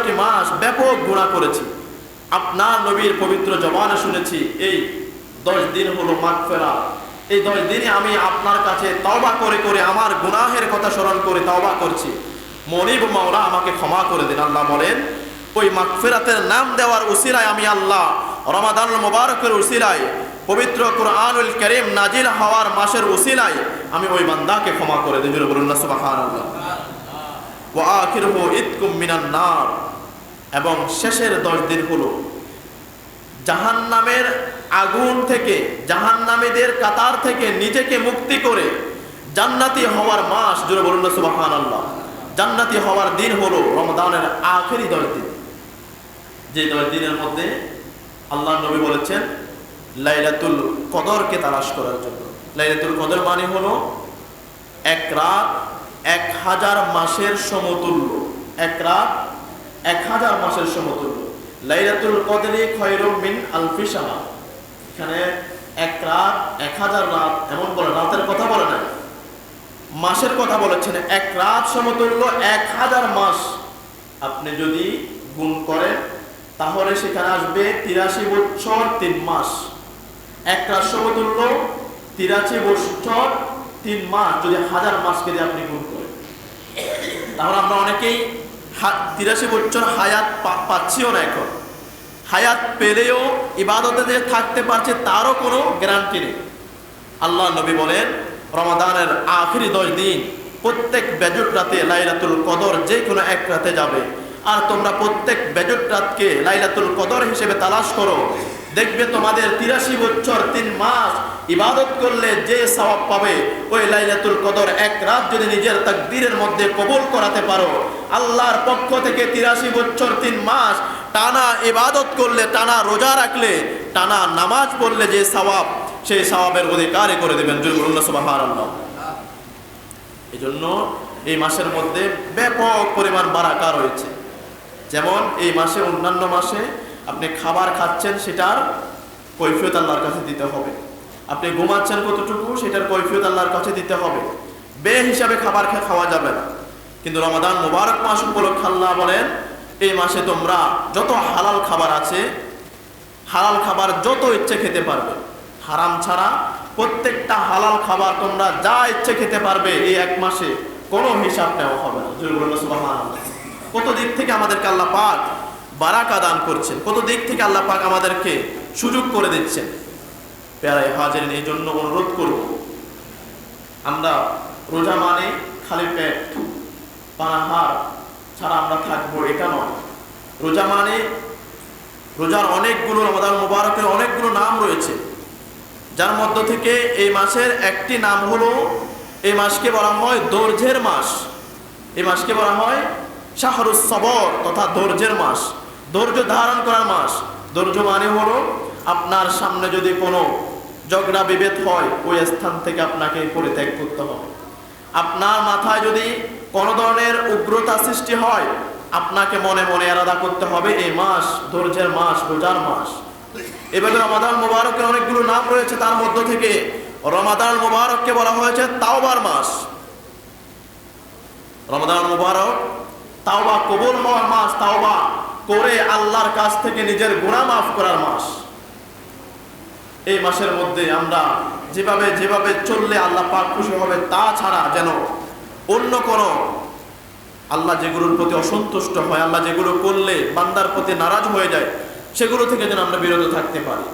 12টি মাস ব্যাপক গুনাহ করেছি। আপনার নবীর পবিত্র জবানে শুনেছি এই 10 দিন হলো মাগফিরাত। এই 10 দিনে আমি আপনার কাছে তওবা করে করে আমার গুনাহের কথা স্মরণ করে তওবা করছি, মনিব মাওলা আমাকে ক্ষমা করে দিন। আল্লাহ বলেন ওই মাগফিরাতের নাম দেওয়ার উসিলায় আমি আল্লাহ রমাদানুল মুবারকের উসিলায়, পবিত্র কুরআনুল কারীম নাজিল হওয়ার মাসের উসিলায় আমি ওই বান্দাকে ক্ষমা করে দিই। বলুন না সুবহানাল্লাহ। ওয়া আখিরুহু ইতকুম মিনান নার, এবং শেষের 10 দিন হলো জাহান্নামের আগুন থেকে, জাহান্নামীদের কাতার থেকে নিজেকে মুক্তি করে জান্নাতি হওয়ার মাস। জোরে বলুন না সুবহানাল্লাহ। জান্নাতি হওয়ার দিন হলো রমাদানের আখেরি 10 দিন, যে 10 দিনের মধ্যে আল্লাহ নবী বলেছেন লাইলাতুল কদরকে তালাশ করার জন্য। লাইলাতুল কদর মানে হলো এক রাত 1000 মাসের সমতুল্য। এক রাত 1000 মাসের সমতুল্য। লাইলাতুল কদরি খায়রুম মিন আলফি শাহর। এখানে এক রাত 1000 রাত এমন বলে, রাতের কথা বলে না, মাসের কথা বলেছেন। এক রাত সমতুল্য 1000 মাস। আপনি যদি গুণ করেন তাহলে সেখানে আসবে 83 বছর 3 মাস। এক রাত সমতুল্য 83 বছর 3 মাস। যদি 1000 মাসকে দিয়ে আপনি গুণ করেন তাহলে আমরা অনেকেই 83 বছর হায়াত পাচ্ছিও না। এখন হায়াত পেলেও ইবাদতে যে থাকতে পারছে তারও কোনো গ্যারান্টি নেই। আল্লাহ নবী বলেন রমাদানের আখেরি 10 দিন প্রত্যেক বেজুট রাতে লাইলাতুল কদর যে কোনো এক রাতে যাবে। আর তোমরা প্রত্যেক বেজুট রাতকে লাইলাতুল কদর হিসেবে তালাশ করো, দেখবে তোমাদের 83 বছর 3 মাস ইবাদত করলে যে সওয়াব পাবে, ওই লাইলাতুল কদর এক রাত যদি নিজের তাকদীরের মধ্যে কবুল করাতে পারো, আল্লাহর পক্ষ থেকে 83 বছর 3 মাস টানা ইবাদত করলে, টানা রোজা রাখলে, টানা নামাজ পড়লে যে সওয়াব, সেই সওয়াবের অধিকারী করে দেবেন। সুবহানাল্লাহ। এই জন্য এই মাসের মধ্যে ব্যাপক পরিমাণ বারাকা রয়েছে। যেমন এই মাসে, অন্যান্য মাসে আপনি খাবার খাচ্ছেন সেটার কৈফিয়ত আল্লাহর কাছে দিতে হবে। আপনি ঘুমাচ্ছেন কতটুকু সেটার কৈফিয়ত আল্লাহর কাছে দিতে হবে। বে হিসাবে খাবার খাওয়া যাবে না। কিন্তু রমাদান মুবারক মাস উপলক্ষে আল্লাহ বলেন এই মাসে তোমরা যত হালাল খাবার আছে, হালাল খাবার যত ইচ্ছে খেতে পারবে, হারাম ছাড়া প্রত্যেকটা হালাল খাবার তোমরা যা ইচ্ছে খেতে পারবে। এই এক মাসে কোনো হিসাব নেওয়া হবে না। সুবহানাল্লাহ। কত দিক থেকে আমাদেরকে আল্লাহ পাক বারাকা দান করছেন, কত দিক থেকে আল্লাহ পাক আমাদেরকে সুযোগ করে দিচ্ছেন। প্যারায় হাজিরিন, এই জন্য অনুরোধ করব, আমরা রোজা মানে খালি পেট পানাহার ছাড়া আমরা থাকবো এটা নয়। রোজা মানে, রোজার অনেকগুলো, রমাদান মুবারকের অনেকগুলো নাম রয়েছে, যার মধ্য থেকে এই মাসের একটি নাম হলো, এই মাসকে বলা হয় ধৈর্যের মাস। এই মাসকে বলা হয় শাহরুস সবর, তথা ধৈর্যের মাস, ধৈর্য ধারণ করার মাস। ধৈর্য মানে হলো আপনার সামনে যদি কোনো ঝগড়া বিভেদ হয়, ওই স্থান থেকে আপনাকে পরিত্যাগ করতে হবে। আপনার মাথায় যদি কোনো ধরনের উগ্রতা সৃষ্টি হয়, আপনাকে মনে মনে এরাদা করতে হবে। এই মাস ধৈর্যের মাস, রোজার মাস। এভাবে রমাদান মুবারকের অনেকগুলো নাম রয়েছে, তার মধ্য থেকে রমাদান মুবারককে বলা হয়েছে তাওবার মাস। রমাদান মুবারক তাওবা কবুল হওয়ার মাস, তাওবা করে আল্লাহর কাছ থেকে নিজের গুনাহ মাফ করার মাস। এই মাসের মধ্যে আমরা যেভাবে যেভাবে চললে আল্লাহ পাক খুশি হবে, তা ছাড়া যেন অন্য কোনো, আল্লাহ যেগুলোর প্রতি অসন্তুষ্ট হয়, আল্লাহ যেগুলো করলে বান্দার প্রতি নারাজ হয়ে যায়, সেগুলো থেকে যেন আমরা বিরত থাকতে পারি।